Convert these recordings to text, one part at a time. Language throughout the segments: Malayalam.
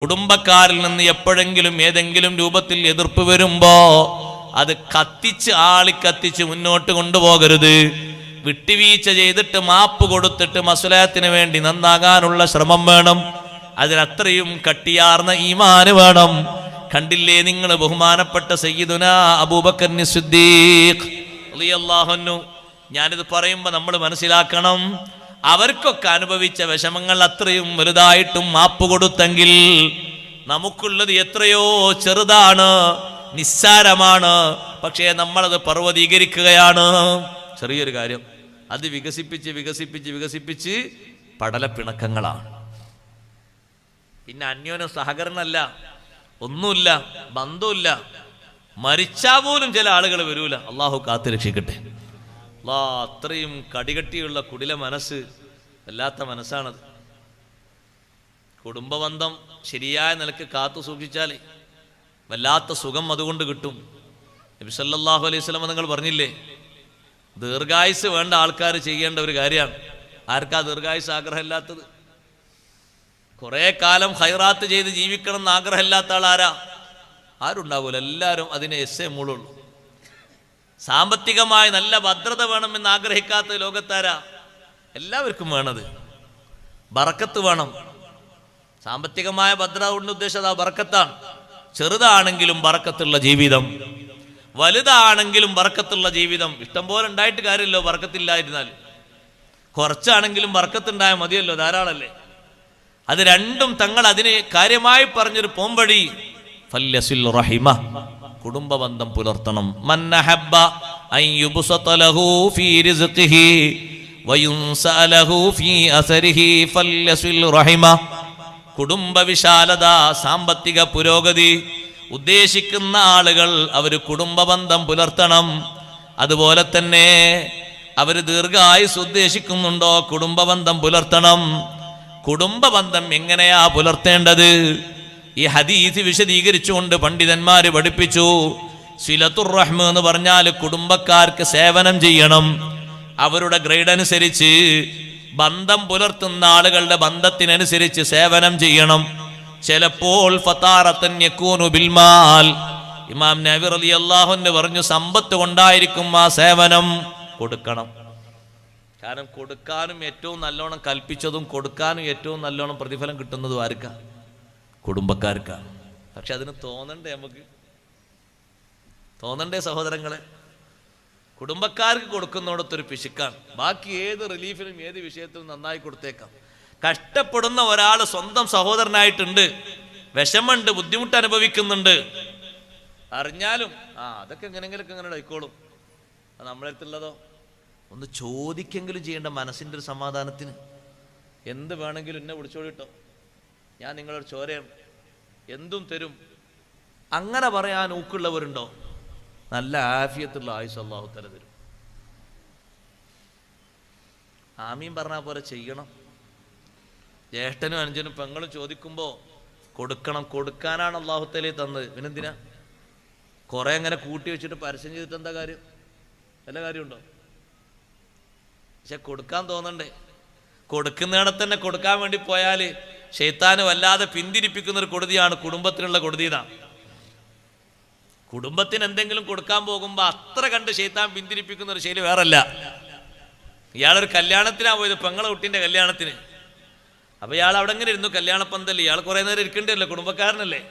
കുടുംബക്കാരിൽ നിന്ന് എപ്പോഴെങ്കിലും ഏതെങ്കിലും രൂപത്തിൽ എതിർപ്പ് വരുമ്പോ അത് ആളിക്കത്തിച്ച് മുന്നോട്ട് കൊണ്ടുപോകരുത്. വിട്ടുവീഴ്ച ചെയ്തിട്ട് മാപ്പ് കൊടുത്തിട്ട് മസ്ലഹത്തിന് വേണ്ടി നന്നാകാനുള്ള ശ്രമം വേണം. അതിനത്രയും കട്ടിയാർന്ന ഈമാന് വേണം. കണ്ടില്ലേ നിങ്ങൾ ബഹുമാനപ്പെട്ട സയ്യിദുനാ അബൂബക്കർ സിദ്ദീഖ് റളിയല്ലാഹു അൻഹു. ഞാനിത് പറയുമ്പോൾ നമ്മൾ മനസ്സിലാക്കണം, അവർക്കൊക്കെ അനുഭവിച്ച വിഷമങ്ങൾ അത്രയും വലുതായിട്ടും മാപ്പ് കൊടുത്തെങ്കിൽ നമുക്കുള്ളത് എത്രയോ ചെറുതാണ്, നിസ്സാരമാണ്. പക്ഷേ നമ്മളത് പർവ്വതീകരിക്കുകയാണ്. ചെറിയൊരു കാര്യം അത് വികസിപ്പിച്ച് വികസിപ്പിച്ച് വികസിപ്പിച്ച് പടലപ്പിണക്കങ്ങളാണ്. പിന്നെ അന്യോന്യ സഹകരണമല്ല, ഒന്നുമില്ല, ബന്ധമില്ല. മരിച്ചാ പോലും ചില ആളുകൾ വരൂല. അള്ളാഹു കാത്തു രക്ഷിക്കട്ടെ. അത്രയും കടികട്ടിയുള്ള കുടില മനസ്സ്, വല്ലാത്ത മനസ്സാണത്. കുടുംബബന്ധം ശരിയായ നിലക്ക് കാത്തു സൂക്ഷിച്ചാലേ വല്ലാത്ത സുഖം അതുകൊണ്ട് കിട്ടും. നബി സല്ലല്ലാഹു അലൈഹി വസല്ലം നിങ്ങൾ പറഞ്ഞില്ലേ, ദീർഘായുസ് വേണ്ട ആൾക്കാർ ചെയ്യേണ്ട ഒരു കാര്യമാണ്. ആർക്കാ ദീർഘായുസ് ആഗ്രഹമില്ലാത്തത്? കുറെ കാലം ഹൈറാത്ത് ചെയ്ത് ജീവിക്കണം എന്ന് ആഗ്രഹമില്ലാത്ത ആളാരാ? ആരുണ്ടാവൂല. എല്ലാവരും അതിനെ എസ്സേ മൂളുള്ളൂ. സാമ്പത്തികമായി നല്ല ഭദ്രത വേണമെന്ന് ആഗ്രഹിക്കാത്ത ലോകത്താരാ? എല്ലാവർക്കും വേണത് ബറക്കത്ത് വേണം. സാമ്പത്തികമായ ഭദ്രത കൊണ്ട് ഉദ്ദേശിച്ചത് ബറക്കത്താണ്. ചെറുതാണെങ്കിലും ബറക്കത്തുള്ള ജീവിതം, വലുതാണെങ്കിലും ബറക്കത്തുള്ള ജീവിതം. ഇഷ്ടം പോലെ ഉണ്ടായിട്ട് കാര്യമല്ലോ ബറക്കത്തില്ലായിരുന്നാൽ. കുറച്ചാണെങ്കിലും ബറക്കത്തുണ്ടായാൽ മതിയല്ലോ, ധാരാളല്ലേ. അത് രണ്ടും തങ്ങൾ അതിന് കാര്യമായി പറഞ്ഞൊരു പോംവഴി, ഫല്യസിൽ റഹിമ, കുടുംബബന്ധം പുലർത്തണം. മന്നഹബ്ബ അൻ യുബ്സത ലഹു ഫീ റിസ്ഖിഹി വയുൻസഅ ലഹു ഫീ അസരിഹി ഫല്യസിൽ റഹിമ. കുടുംബ വിശാലത, സാമ്പത്തിക പുരോഗതി ഉദ്ദേശിക്കുന്ന ആളുകൾ അവർ കുടുംബബന്ധം പുലർത്തണം. അതുപോലെ തന്നെ അവർ ദീർഘായുസ് ഉദ്ദേശിക്കുന്നുണ്ടോ, കുടുംബബന്ധം പുലർത്തണം. കുടുംബബന്ധം എങ്ങനെയാ പുലർത്തേണ്ടത്? ഈ ഹദീസ് വിശദീകരിച്ചുകൊണ്ട് പണ്ഡിതന്മാര് പഠിപ്പിച്ചു. സിലത്തുർ റഹ്മ എന്ന് പറഞ്ഞാൽ കുടുംബക്കാർക്ക് സേവനം ചെയ്യണം. അവരുടെ ഗ്രേഡ് അനുസരിച്ച്, ബന്ധം പുലർത്തുന്ന ആളുകളുടെ ബന്ധത്തിനനുസരിച്ച് സേവനം ചെയ്യണം. ചിലപ്പോൾ ഫതാറത്തൻ യകൂനു ബിൽമാൽ, ഇമാം നബി റളിയല്ലാഹു അൻഹു പറഞ്ഞു, സമ്പത്ത് കൊണ്ടായിരിക്കും ആ സേവനം. കൊടുക്കണം. കാരണം കൊടുക്കാനും ഏറ്റവും നല്ലോണം കൽപ്പിച്ചതും കൊടുക്കാനും ഏറ്റവും നല്ലോണം പ്രതിഫലം കിട്ടുന്നതും ആർക്കാ? കുടുംബക്കാർക്കാണ്. പക്ഷെ അതിന് തോന്നണ്ടേ? നമുക്ക് തോന്നണ്ടേ സഹോദരങ്ങളെ? കുടുംബക്കാർക്ക് കൊടുക്കുന്നിടത്തൊരു പിശുക്കാണ്. ബാക്കി ഏത് റിലീഫിനും ഏത് വിഷയത്തിനും നന്നായി കൊടുത്തേക്കാം. കഷ്ടപ്പെടുന്ന ഒരാൾ സ്വന്തം സഹോദരനായിട്ടുണ്ട്, വിഷമുണ്ട്, ബുദ്ധിമുട്ട് അനുഭവിക്കുന്നുണ്ട്, അറിഞ്ഞാലും അതൊക്കെ എങ്ങനെയെങ്കിലൊക്കെ അങ്ങനെ ആയിക്കോളും. അത് നമ്മളെ അടുത്തുള്ളതോ ഒന്ന് ചോദിക്കെങ്കിലും ചെയ്യേണ്ട, മനസ്സിൻ്റെ ഒരു സമാധാനത്തിന്. എന്ത് വേണമെങ്കിലും എന്നെ വിളിച്ചോളിട്ടോ, ഞാൻ നിങ്ങളൊരു ചോരയാണ്, എന്തും തരും, അങ്ങനെ പറയാൻ ഊക്കുള്ളവരുണ്ടോ? നല്ല ആഫിയത്തുള്ള ആയുസ് അല്ലാഹു തആല തരും. ആമീൻ പറഞ്ഞാൽ പോലെ ചെയ്യണം. ജ്യേഷ്ഠനും അനുജനും പെങ്ങളും ചോദിക്കുമ്പോൾ കൊടുക്കണം. കൊടുക്കാനാണ് അല്ലാഹു തആല തന്നത്. പിന്നെന്തിനാ കുറെ അങ്ങനെ കൂട്ടി വെച്ചിട്ട് പരസ്യം ചെയ്തിട്ട് എന്താ കാര്യം? വല്ല കാര്യമുണ്ടോ? പക്ഷെ കൊടുക്കാൻ തോന്നണ്ടേ? കൊടുക്കുന്നിടത്ത് തന്നെ കൊടുക്കാൻ വേണ്ടി പോയാൽ ശൈത്താന് വല്ലാതെ പിന്തിരിപ്പിക്കുന്ന ഒരു കൊടുതിയാണ് കുടുംബത്തിനുള്ള കൊടുതിതാണ്. കുടുംബത്തിന് എന്തെങ്കിലും കൊടുക്കാൻ പോകുമ്പോൾ അത്ര കണ്ട് ശൈത്താൻ പിന്തിരിപ്പിക്കുന്ന ഒരു ശൈലി വേറല്ല. ഇയാളൊരു കല്യാണത്തിനാണ് പോയത്, പെങ്ങളെ കുട്ടീൻ്റെ കല്യാണത്തിന്. അപ്പോൾ ഇയാൾ അവിടെ എങ്ങനെ ഇരുന്നു? കല്യാണപ്പന്തല്ലേ, ഇയാൾ കുറേ നേരം ഇരിക്കേണ്ടതല്ലേ, കുടുംബക്കാരനല്ലേ,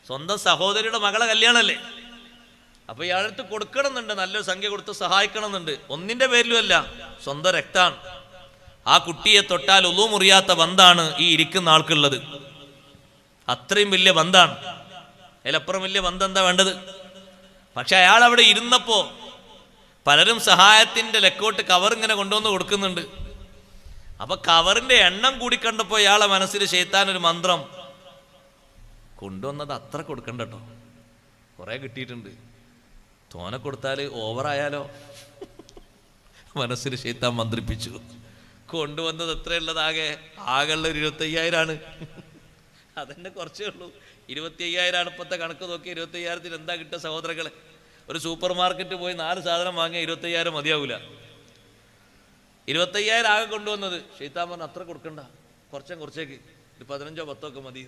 സ്വന്തം സഹോദരിയുടെ മകളെ കല്യാണമല്ലേ. അപ്പോൾ ഇയാളടുത്ത് കൊടുക്കണമെന്നുണ്ട്, നല്ലൊരു സംഖ്യ കൊടുത്ത് സഹായിക്കണമെന്നുണ്ട്. ഒന്നിൻ്റെ പേരിലും അല്ല, സ്വന്തം രക്താണ്. ആ കുട്ടിയെ തൊട്ടാൽ ഒളു മുറിയാത്ത ബന്ധാണ് ഈ ഇരിക്കുന്ന ആൾക്കുള്ളത്. അത്രയും വലിയ ബന്ധാണ്. അതിലപ്പുറം വലിയ ബന്ധം എന്താ വേണ്ടത്? പക്ഷെ അയാൾ അവിടെ ഇരുന്നപ്പോ പലരും സഹായത്തിന്റെ ലെക്കോട്ട് കവർ ഇങ്ങനെ കൊണ്ടുവന്ന് കൊടുക്കുന്നുണ്ട്. അപ്പൊ കവറിന്റെ എണ്ണം കൂടി കണ്ടപ്പോ ഇയാളെ മനസ്സിൽ ശൈത്താൻ ഒരു മന്ത്രം കൊണ്ടുവന്നത്, അത്ര കൊടുക്കണ്ട കേട്ടോ, കുറെ കിട്ടിയിട്ടുണ്ട്, തോനെ കൊടുത്താൽ ഓവറായാലോ. മനസ്സിൽ ശൈത്താൻ മന്ത്രിപ്പിച്ചു. കൊണ്ടുവന്നത് എത്രയുള്ളത്? ആകെയുള്ള ഒരു 25,000 അതെന്നെ കുറച്ചേ ഉള്ളൂ. 25,000 ഇപ്പോഴത്തെ കണക്ക് നോക്കി. 25,000 എന്താ കിട്ടുക സഹോദരങ്ങളെ? ഒരു സൂപ്പർ മാർക്കറ്റ് പോയി 4 സാധനം വാങ്ങിയ 25,000 മതിയാവൂല. 25,000 ആകെ കൊണ്ടുവന്നത്. ശൈത്താൻ പറഞ്ഞു അത്ര കൊടുക്കണ്ട, കുറച്ചേക്ക് ഒരു 15-10 ഒക്കെ മതി.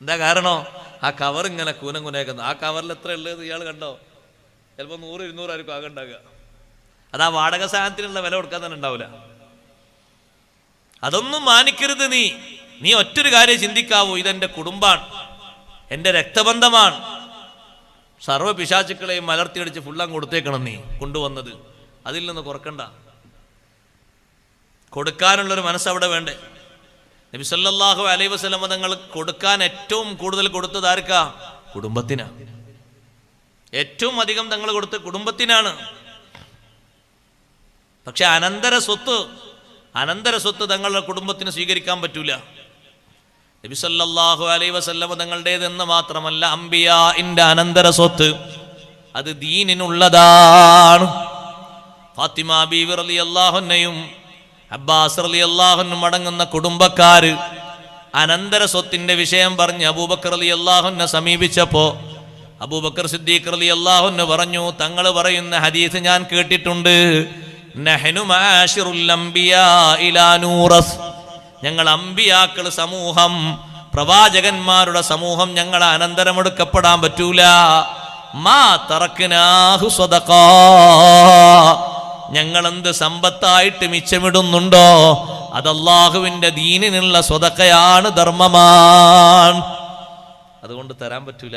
എന്താ കാരണോ? ആ കവർ ഇങ്ങനെ കൂനം കുനേക്കുന്നു. ആ കവറിൽ എത്ര ഉള്ളത് ഇയാൾ കണ്ടോ? ചിലപ്പോൾ 100-200 ആയിരിക്കും ആകെ ഉണ്ടാകുക. അത് ആ വാടക സാധനത്തിനുള്ള വില കൊടുക്കാൻ തന്നെ ഉണ്ടാവില്ല. അതൊന്നും മാനിക്കരുത്. നീ ഒറ്റൊരു കാര്യം ചിന്തിക്കാവൂ, ഇതെന്റെ കുടുംബാണ്, എന്റെ രക്തബന്ധമാണ്. സർവ്വ പിശാചുക്കളെയും മലർത്തിയടിച്ച് ഫുള്ളം കൊടുത്തേക്കണം നീ കൊണ്ടുവന്നത്. അതിൽ നിന്ന് കുറക്കണ്ട. കൊടുക്കാനുള്ളൊരു മനസ്സവിടെ വേണ്ടേ? നബി സല്ലല്ലാഹു അലൈഹി വസല്ലം തങ്ങൾ കൊടുക്കാൻ ഏറ്റവും കൂടുതൽ കൊടുത്തത് ആർക്കാ? കുടുംബത്തിനാ. ഏറ്റവും അധികം തങ്ങൾ കൊടുത്ത് കുടുംബത്തിനാണ്. പക്ഷെ അനന്തര സ്വത്ത് തങ്ങളുടെ കുടുംബത്തിന് സ്വീകരിക്കാൻ പറ്റൂല. നബി സല്ലല്ലാഹു അലൈഹി വസല്ലം തങ്ങളുടേതെന്ന് മാത്രമല്ല, അംബിയാഇന്റെ അനന്തര സ്വത്ത് അത് ദീനിനുള്ളതാണ്. ഫാത്തിമ ബീവി റളിയല്ലാഹു അൻഹയും അബ്ബാസ് റളിയല്ലാഹു അൻഹും അടങ്ങുന്ന കുടുംബക്കാര് അനന്തര സ്വത്തിന്റെ വിഷയം പറഞ്ഞ് അബൂബക്കർ റളിയല്ലാഹു അൻഹു സമീപിച്ചപ്പോ അബൂബക്കർ സിദ്ദീഖ് റളിയല്ലാഹു അൻഹു പറഞ്ഞു, തങ്ങൾ പറയുന്ന ഹദീസ് ഞാൻ കേട്ടിട്ടുണ്ട്, നഹ്നു മാശിറുൽ അംബിയാ ഇലാ നൂറസ്, ഞങ്ങൾ അംബിയാക്കൾ സമൂഹം, പ്രവാചകന്മാരുടെ സമൂഹം ഞങ്ങൾ അനന്തരമെടുക്കപ്പെടാൻ പറ്റൂല. മാ തറക്നാഹു സദഖാ, ഞങ്ങൾ എന്ത് സമ്പത്തായിട്ട് മിച്ചമിടുന്നുണ്ടോ അത് അല്ലാഹുവിന്റെ ദീനിനുള്ള സ്വതക്കയാണ്, ധർമ്മമാണ്. അതുകൊണ്ട് തരാൻ പറ്റൂല.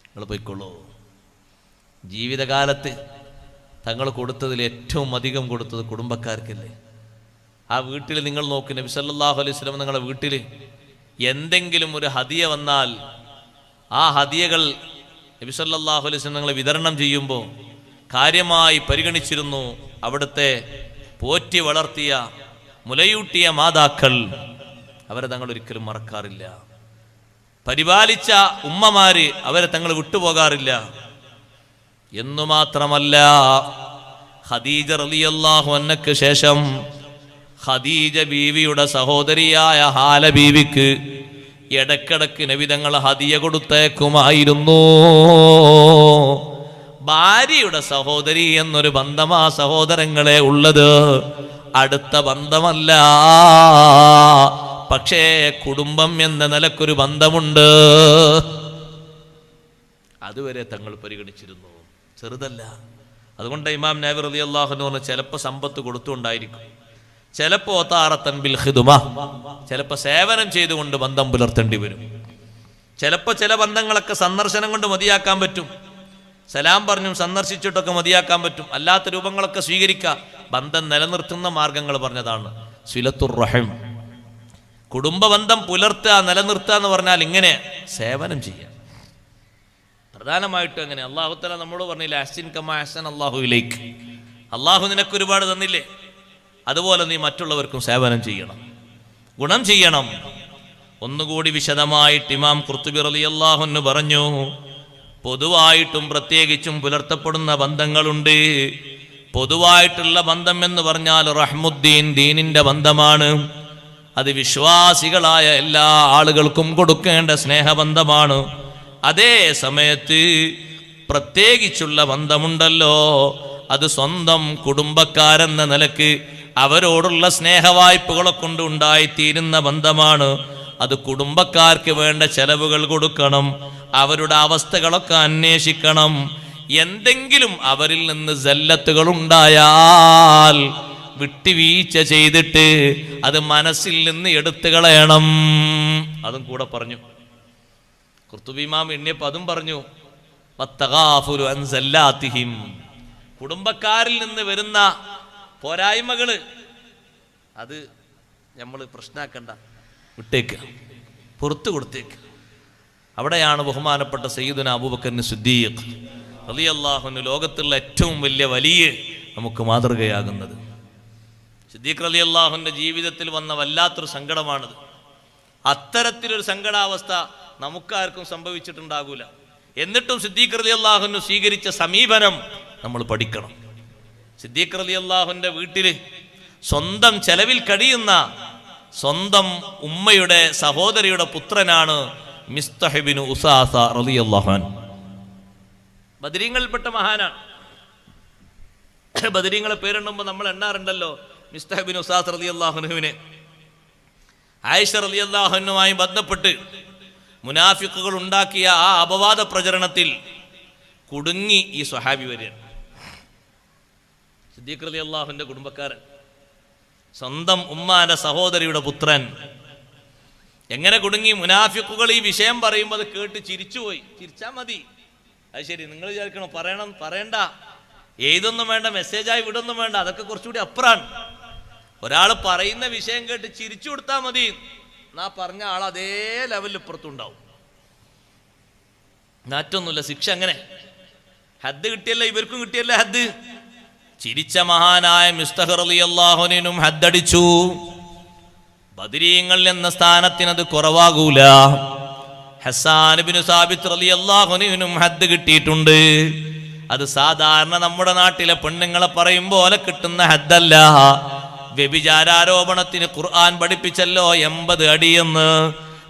നിങ്ങൾ പോയിക്കൊള്ളൂ. ജീവിതകാലത്ത് തങ്ങൾ കൊടുത്തതിൽ ഏറ്റവും അധികം കൊടുത്തത് കുടുംബക്കാർക്കല്ലേ? ആ വീട്ടിൽ നിങ്ങൾ നോക്ക്, നബി സല്ലല്ലാഹു അലൈഹി വസല്ലം നിങ്ങളുടെ വീട്ടിൽ എന്തെങ്കിലും ഒരു ഹദിയ വന്നാൽ ആ ഹദിയകൾ നബി സല്ലല്ലാഹു അലൈഹി വസല്ലം നിങ്ങൾ വിതരണം ചെയ്യുമ്പോൾ കാര്യമായി പരിഗണിച്ചിരുന്നു. അവിടുത്തെ പോറ്റി വളർത്തിയ മുലയൂട്ടിയ മാതാക്കൾ, അവരെ തങ്ങൾ ഒരിക്കലും മറക്കാറില്ല. പരിപാലിച്ച ഉമ്മമാര്, അവരെ തങ്ങൾ വിട്ടുപോകാറില്ല. എന്നു മാത്രമല്ല, ഖദീജ റളിയല്ലാഹു അൻഹയ്ക്ക് ശേഷം ഖദീജ ബീവിയുടെ സഹോദരിയായ ഹാല ബീവിക്ക് ഇടക്കിടക്ക് നബി തങ്ങൾ ഹദിയ കൊടുത്തേക്കുമായിരുന്നു. ഭാര്യയുടെ സഹോദരി എന്നൊരു ബന്ധമാ സഹോദരങ്ങളെ ഉള്ളത്, അടുത്ത ബന്ധമല്ല. പക്ഷേ കുടുംബം എന്ന നിലക്കൊരു ബന്ധമുണ്ട്. അതുവരെ തങ്ങൾ പരിഗണിച്ചിരുന്നു, ചെറുതല്ല. അതുകൊണ്ട് ഇമാം നബി റളിയല്ലാഹു അൻഹു പറഞ്ഞു, ചിലപ്പോൾ സമ്പത്ത് കൊടുത്തുകൊണ്ടായിരിക്കും, ചിലപ്പോൾ താറത്തൻ ബിൽ ഖിദ്മ, ചിലപ്പോൾ സേവനം ചെയ്തുകൊണ്ട് ബന്ധം പുലർത്തേണ്ടി വരും. ചിലപ്പോൾ ചില ബന്ധങ്ങളൊക്കെ സന്ദർശനം കൊണ്ട് മതിയാക്കാൻ പറ്റും, സലാം പറഞ്ഞും സന്ദർശിച്ചിട്ടൊക്കെ മതിയാക്കാൻ പറ്റും. അല്ലാത്ത രൂപങ്ങളൊക്കെ സ്വീകരിക്കാം. ബന്ധം നിലനിർത്തുന്ന മാർഗങ്ങൾ പറഞ്ഞതാണ് സിലത്തുർ റഹിം. കുടുംബ ബന്ധം പുലർത്തുക, നിലനിർത്തുക എന്ന് പറഞ്ഞാൽ ഇങ്ങനെ സേവനം ചെയ്യാം. പ്രധാനമായിട്ടും അങ്ങനെ അല്ലാഹു തആല നമ്മോട് പറഞ്ഞില്ലേ, അഹ്സിൻ കമാ അഹ്സന അല്ലാഹു ഇലൈക്, അല്ലാഹു നിനക്ക് ഒരുപാട് തന്നില്ലേ, അതുപോലെ നീ മറ്റുള്ളവർക്കും സേവനം ചെയ്യണം, ഗുണം ചെയ്യണം. ഒന്നുകൂടി വിശദമായിട്ട് ഇമാം ഖുർത്തുബി റളിയല്ലാഹു അൻഹു പറഞ്ഞു, പൊതുവായിട്ടും പ്രത്യേകിച്ചും പുലർത്തപ്പെടുന്ന ബന്ധങ്ങളുണ്ട്. പൊതുവായിട്ടുള്ള ബന്ധം എന്ന് പറഞ്ഞാൽ റഹ്മുദ്ദീൻ, ദീനിന്റെ ബന്ധമാണ്. അത് വിശ്വാസികളായ എല്ലാ ആളുകൾക്കും കൊടുക്കേണ്ട സ്നേഹബന്ധമാണ്. അതേ സമയത്ത് പ്രത്യേകിച്ചുള്ള ബന്ധമുണ്ടല്ലോ, അത് സ്വന്തം കുടുംബക്കാരെന്ന നിലക്ക് അവരോടുള്ള സ്നേഹവായ്പകളെ കൊണ്ട് ഉണ്ടായിത്തീരുന്ന ബന്ധമാണ്. അത് കുടുംബക്കാർക്ക് വേണ്ട ചെലവുകൾ കൊടുക്കണം, അവരുടെ അവസ്ഥകളൊക്കെ അന്വേഷിക്കണം. എന്തെങ്കിലും അവരിൽ നിന്ന് സല്ലത്തുകൾ ഉണ്ടായാൽ വിട്ടുവീഴ്ച ചെയ്തിട്ട് അത് മനസ്സിൽ നിന്ന് എടുത്തു കളയണം. അതും കൂടെ പറഞ്ഞു. ഖുർത്തുബി ഇമാം എണ്ണിയപ്പോൾ അതും പറഞ്ഞു, വത്തഗാഫുലു അൻ സല്ലാത്തിഹിം, കുടുംബക്കാരിൽ നിന്ന് വരുന്ന പോരായ്മകള് അത് നമ്മൾ പ്രശ്നമാക്കണ്ട, വിട്ടേക്ക്, പുറത്തു കൊടുത്തേക്ക്. അവിടെയാണ് ബഹുമാനപ്പെട്ട സയ്യിദുന അബൂബക്കർ സിദ്ദീഖ് റളിയല്ലാഹു അൻഹു ലോകത്തുള്ള ഏറ്റവും വലിയ നമുക്ക് മാതൃകയാകുന്നത്. സിദ്ദീഖ് റളിയല്ലാഹു അൻഹുവിന്റെ ജീവിതത്തിൽ വന്ന വല്ലാത്തൊരു സങ്കടമാണത്. അത്തരത്തിലൊരു സങ്കടാവസ്ഥ നമുക്കാർക്കും സംഭവിച്ചിട്ടുണ്ടാകൂല. എന്നിട്ടും സിദ്ദീഖ് റളിയല്ലാഹു അൻഹു സ്വീകരിച്ച സമീപനം നമ്മൾ പഠിക്കണം. സിദ്ദീഖ് റളിയല്ലാഹു അൻഹുവിന്റെ വീട്ടിൽ സ്വന്തം ചെലവിൽ കഴിയുന്ന സ്വന്തം ഉമ്മയുടെ സഹോദരിയുടെ പുത്രനാണ് മിസ്തഹ് ഇബ്നു ഉസാസ റളിയല്ലാഹു അൻഹു. ബദരീങ്ങളിൽപ്പെട്ട മഹാനാണ്. ബദരീങ്ങളെ പേരെണ്ണുമ്പോൾ നമ്മൾ എണ്ണാറുണ്ടല്ലോ മിസ്തഹ് ഇബ്നു ഉസാസ റളിയല്ലാഹു അൻഹുവിനെ. ആയിഷ റളിയല്ലാഹു അൻഹയുമായി ബന്ധപ്പെട്ട് മുനാഫിക്കുകൾ ഉണ്ടാക്കിയ ആ അപവാദ പ്രചരണത്തിൽ കുടുങ്ങി ഈ സ്വഹാബി വര്യൻ. സിദ്ദീഖ് റളിയല്ലാഹുവിന്റെ കുടുംബക്കാരൻ, സ്വന്തം ഉമ്മാന്റെ സഹോദരിയുടെ പുത്രൻ. എങ്ങനെ കുടുങ്ങി? മുനാഫിക്കുകൾ ഈ വിഷയം പറയുമ്പോൾ അത് കേട്ട് ചിരിച്ചുപോയി. ചിരിച്ചാൽ മതി, അത് ശരി. നിങ്ങൾ വിചാരിക്കണം പറയണ്ട, എഴുതൊന്നും വേണ്ട, മെസ്സേജായി വിടൊന്നും വേണ്ട, അതൊക്കെ കുറച്ചുകൂടി അപ്പുറാണ്. ഒരാൾ പറയുന്ന വിഷയം കേട്ട് ചിരിച്ചു കൊടുത്താൽ മതി, എന്നാ പറഞ്ഞ ആൾ അതേ ലെവലിൽ ഇപ്പുറത്തുണ്ടാവും. മാറ്റൊന്നുമില്ല. ശിക്ഷ അങ്ങനെ. ഹദ് കിട്ടിയല്ല, ഇവർക്കും കിട്ടിയല്ല ഹദ്. ചിരിച്ച മഹാനായ മിസ്തഹ് റളിയല്ലാഹു അൻഹുവിനും ഹദ്ദടിച്ചു. ബദരീങ്ങൾ എന്ന സ്ഥാനത്തിനത് കുറവാകൂല. ഹസ്സാൻ ഇബ്നു സാബിത്ത് റളിയല്ലാഹു അൻഹുവിനും ഹദ് കിട്ടിയിട്ടുണ്ട്. അത് സാധാരണ നമ്മുടെ നാട്ടിലെ പെണ്ണുങ്ങളെ പറയും പോലെ കിട്ടുന്ന ഹദ്ദല്ല. വ്യഭിചാരോപണത്തിന് ഖുർആൻ പഠിപ്പിച്ചല്ലോ 80 അടിയെന്ന്.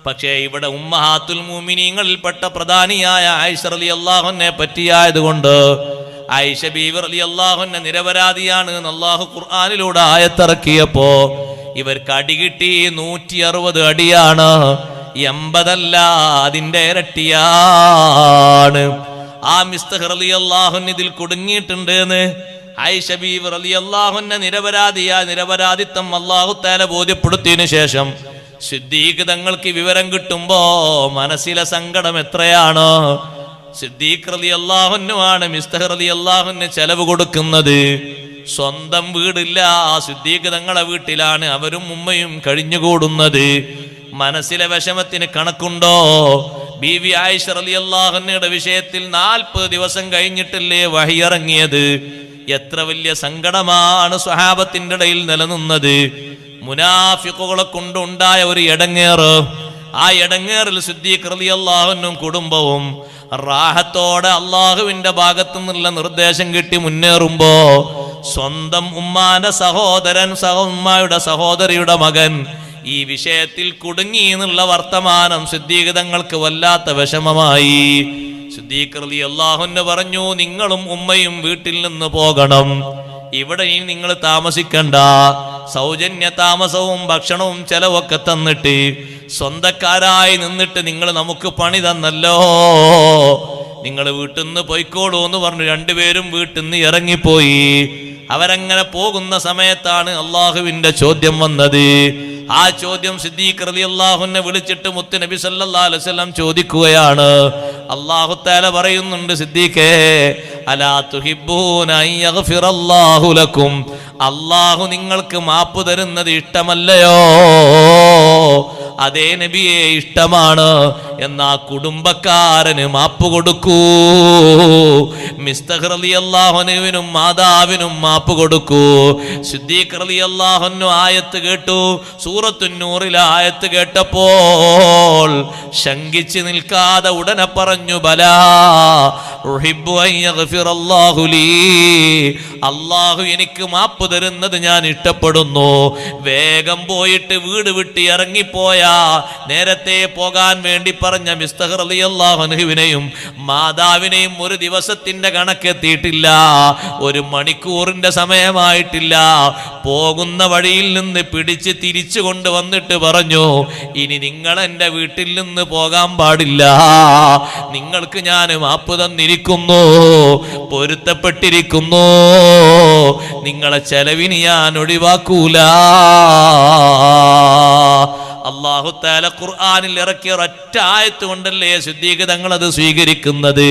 പക്ഷേ ഇവിടെ ഉമ്മഹാത്തുൽ മുഅ്മിനീങ്ങളിൽപ്പെട്ട പ്രധാനിയായ ആയിഷ റളിയല്ലാഹു അൻഹയെ പറ്റിയായതുകൊണ്ട് ആയിഷ ബീവി റളിയല്ലാഹു അൻഹ നിരപരാധിയാണ് എന്ന് അല്ലാഹു ഖുർആനിലൂടെ ആയത്തിറക്കിയപ്പോ ഇവർക്ക് അടി കിട്ടി 160 അടിയാണ്. 80 അല്ല, അതിന്റെ ഇരട്ടിയാണ്. ആ മിസ്തഹ് റളിയല്ലാഹു അൻഹു ഇതിൽ കുടുങ്ങിയിട്ടുണ്ട് എന്ന് ആയിഷ ബീവി റളിയല്ലാഹു അൻഹ നിരപരാധിത്വം അല്ലാഹു തആല ബോധ്യപ്പെടുത്തിയതിനു ശേഷം സിദ്ദീഖ് തങ്ങൾക്ക് വിവരം കിട്ടുമ്പോ മനസ്സിലെ സങ്കടം എത്രയാണ്. സിദ്ദീഖ് റളിയല്ലാഹു അൻഹു ആണ് മിസ്തഹ് റളിയല്ലാഹു അൻഹു ചെലവ് കൊടുക്കുന്നത്. സ്വന്തം വീടില്ല, സിദ്ദീഖ് തങ്ങളെ വീട്ടിലാണ് അവരും ഉമ്മയും കഴിഞ്ഞുകൂടുന്നത്. മനസ്സിലെ വിഷമത്തിന് കണക്കുണ്ടോ? ബീവി ആയിഷ റളിയല്ലാഹു അൻഹയുടെ വിഷയത്തിൽ 40 ദിവസം കഴിഞ്ഞിട്ടല്ലേ വഹി ഇറങ്ങിയത്. എത്ര വലിയ സങ്കടമാണ് സ്വഹാബത്തിന്റെ ഇടയിൽ നിലനിന്നത്. മുനാഫിഖുകളെ കൊണ്ടുണ്ടായ ഒരു എടങ്ങേറ്. ആ എടങ്ങേറിൽ സിദ്ദീഖ് റളിയല്ലാഹു അൻഹും കുടുംബവും റാഹത്തോടെ അള്ളാഹുവിന്റെ ഭാഗത്തു നിന്നുള്ള നിർദ്ദേശം കിട്ടി മുന്നേറുമ്പോ സ്വന്തം ഉമ്മാന്റെ സഹോദരൻ, ഉമ്മായുടെ സഹോദരിയുടെ മകൻ ഈ വിഷയത്തിൽ കുടുങ്ങി എന്നുള്ള വർത്തമാനം സിദ്ദീഖ് തങ്ങൾക്ക് വല്ലാത്ത വിഷമമായി. സിദ്ദീഖ് റളിയല്ലാഹു അൻഹു പറഞ്ഞു, നിങ്ങളും ഉമ്മയും വീട്ടിൽ നിന്ന് പോകണം. ഇവിടെ ഇനി നിങ്ങൾ താമസിക്കണ്ട. സൗജന്യ താമസവും ഭക്ഷണവും ചെലവൊക്കെ തന്നിട്ട് സ്വന്തക്കാരായി നിന്നിട്ട് നിങ്ങൾ നമുക്ക് പണി തന്നല്ലോ, നിങ്ങൾ വീട്ടിൽ നിന്ന് പോയിക്കോളൂ എന്ന് പറഞ്ഞു. രണ്ടുപേരും വീട്ടിൽ നിന്ന് ഇറങ്ങിപ്പോയി. അവരങ്ങനെ പോകുന്ന സമയത്താണ് അള്ളാഹുവിന്റെ ചോദ്യം വന്നത്. ആ ചോദ്യം സിദ്ദീഖ് റളിയല്ലാഹു അൻഹു വിളിച്ചിട്ട് മുത്ത് നബി സല്ലല്ലാഹു അലൈഹി വസല്ലം ചോദിക്കുകയാണ്. അല്ലാഹു തആല പറയുന്നുണ്ട്, സിദ്ദീഖേ അലാ തുഹിബ്ബൂന അൻ യഗ്ഫിറല്ലാഹു ലക്കും, അല്ലാഹു നിങ്ങൾക്ക് മാപ്പ് തരുന്നത് ഇഷ്ടമല്ലയോ? അതേ നബിയെ, ഇഷ്ടമാണ്. എന്നാ കുടുംബക്കാരന് മാപ്പ് കൊടുക്കൂ. മിസ്തഹ് റളിയല്ലാഹു അൻഹുവിനും മാതാവിനും മാപ്പ് കൊടുക്കൂ. സിദ്ദീഖ് റളിയല്ലാഹു അൻഹു ആയത്ത് കേട്ടു. സൂറത്തുൻ നൂറിലെ ആയത്ത് കേട്ടപ്പോൾ ശങ്കിച്ച് നിൽക്കാതെ ഉടനെ പറഞ്ഞു, ബലാ ഉഹിബ്ബു അൻ യഗ്ഫിറല്ലാഹു ലീ, അല്ലാഹു എനിക്ക് മാപ്പ് തരുന്നത് ഞാൻ ഇഷ്ടപ്പെടുന്നു. വേഗം പോയിട്ട് വീട് വിട്ട് ഇറങ്ങിപ്പോയ നേരത്തെ പോകാൻ വേണ്ടി പറഞ്ഞ മിസ്തഹ് റളിയല്ലാഹു അൻഹുവിനെയും മാതാവിനെയും ഒരു ദിവസത്തിന്റെ കണക്കെത്തിയിട്ടില്ല, 1 മണിക്കൂറിന്റെ സമയമായിട്ടില്ല. പോകുന്ന വഴിയിൽ നിന്ന് പിടിച്ച് തിരിച്ചു കൊണ്ടുവന്നിട്ട് പറഞ്ഞു, ഇനി നിങ്ങൾ എൻ്റെ വീട്ടിൽ നിന്ന് പോകാൻ പാടില്ല. നിങ്ങൾക്ക് ഞാൻ മാപ്പ് തന്നിരിക്കുന്നു, പൊരുത്തപ്പെട്ടിരിക്കുന്നു. നിങ്ങളെ ചെലവിന് ഞാൻ ഒഴിവാക്കൂല. അല്ലാഹു തആല ഖുർആനിൽ ഇറക്കിയ ഒരൊറ്റ ആയത്ത് കൊണ്ടല്ലേ സിദ്ദീഖ് തങ്ങൾ അത് സ്വീകരിക്കുന്നത്.